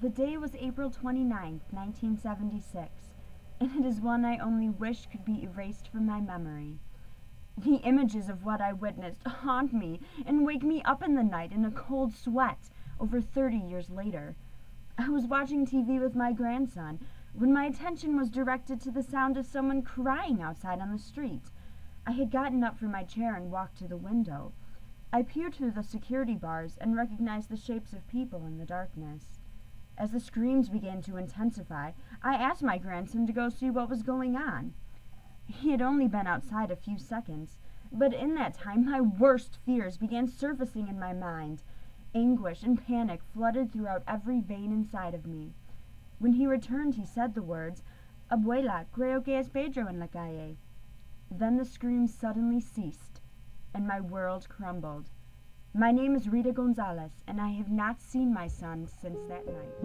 The day was April 29th, 1976, and it is one I only wish could be erased from my memory. The images of what I witnessed haunt me and wake me up in the night in a cold sweat over 30 years later. I was watching TV with my grandson when my attention was directed to the sound of someone crying outside on the street. I had gotten up from my chair and walked to the window. I peered through the security bars and recognized the shapes of people in the darkness. As the screams began to intensify, I asked my grandson to go see what was going on. He had only been outside a few seconds, but in that time my worst fears began surfacing in my mind. Anguish and panic flooded throughout every vein inside of me. When he returned, he said the words, "Abuela, creo que es Pedro en la calle." Then the screams suddenly ceased, and my world crumbled. My name is Rita Gonzalez, and I have not seen my son since that night.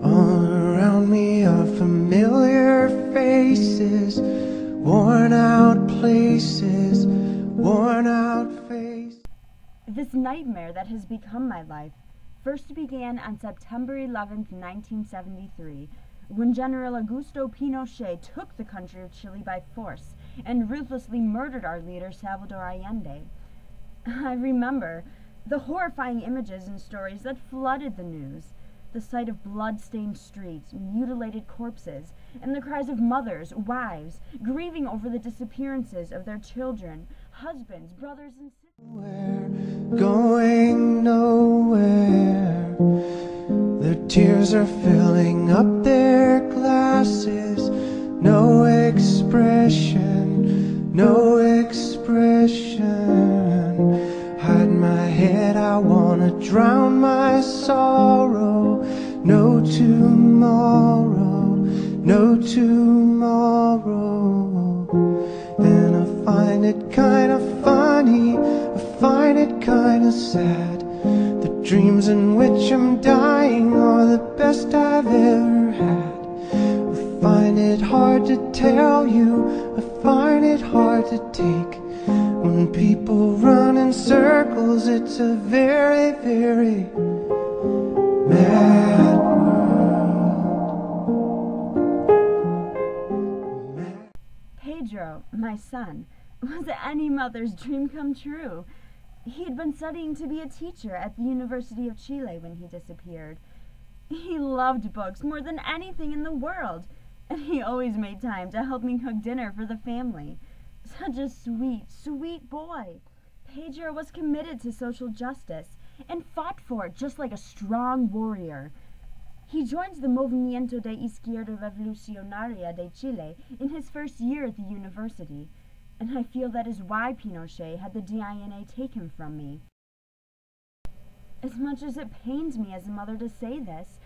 All around me are familiar faces, worn out places, worn out faces. This nightmare that has become my life first began on September 11th, 1973, when General Augusto Pinochet took the country of Chile by force and ruthlessly murdered our leader Salvador Allende. I remember the horrifying images and stories that flooded the news, the sight of blood-stained streets, mutilated corpses, and the cries of mothers, wives, grieving over the disappearances of their children, husbands, brothers, and sisters. We're going nowhere. Their tears are filling up their glasses. No expression, no expression. Hide my head, I wanna drown my sorrow. No tomorrow, no tomorrow. And I find it kinda funny, I find it kinda sad. The dreams in which I'm dying are the best I've ever had. I find it hard to tell you, I find it hard to take. When people run in circles, it's a very, very mad world. Pedro, my son, was any mother's dream come true. He had been studying to be a teacher at the University of Chile when he disappeared. He loved books more than anything in the world, and he always made time to help me cook dinner for the family. Such a sweet, sweet boy. Pedro was committed to social justice and fought for it just like a strong warrior. He joined the Movimiento de Izquierda Revolucionaria de Chile in his first year at the university, and I feel that is why Pinochet had the DINA taken from me. As much as it pains me as a mother to say this,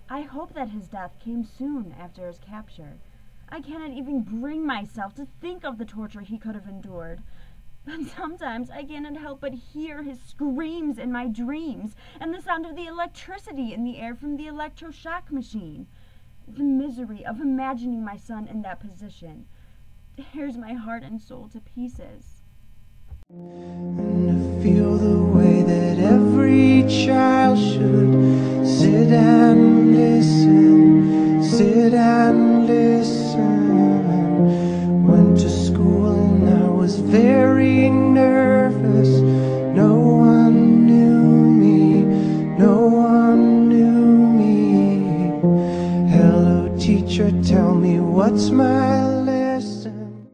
I hope that his death came soon after his capture. I cannot even bring myself to think of the torture he could have endured. But sometimes I cannot help but hear his screams in my dreams and the sound of the electricity in the air from the electroshock machine. The misery of imagining my son in that position tears my heart and soul to pieces. And I feel the way that every child should sit and listen, sit and listen. Went to school and I was very nervous. No one knew me, no one knew me. Hello teacher, tell me what's my lesson.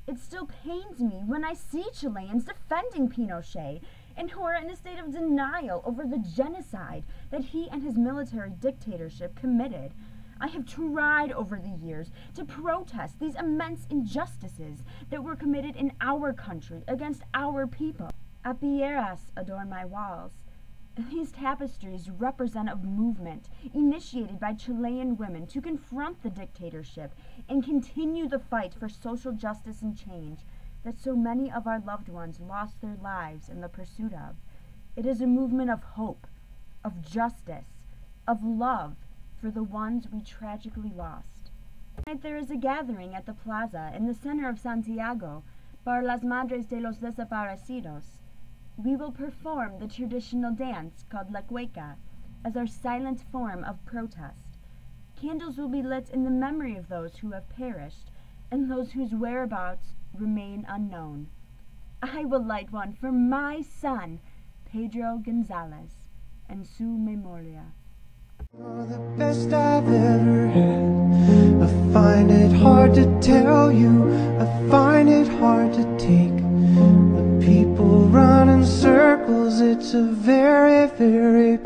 It still pains me when I see Chileans defending Pinochet and who are in a state of denial over the genocide that he and his military dictatorship committed. I have tried over the years to protest these immense injustices that were committed in our country against our people. Apilleras adorn my walls. These tapestries represent a movement initiated by Chilean women to confront the dictatorship and continue the fight for social justice and change that so many of our loved ones lost their lives in the pursuit of. It is a movement of hope, of justice, of love for the ones we tragically lost. Tonight there is a gathering at the plaza in the center of Santiago para las Madres de los Desaparecidos. We will perform the traditional dance called La Cueca as our silent form of protest. Candles will be lit in the memory of those who have perished and those whose whereabouts remain unknown. I will light one for my son, Pedro Gonzalez, en su memoria. Oh, the best I've ever had. I find it hard to tell you, I find it hard to take. When people run in circles, it's a very, very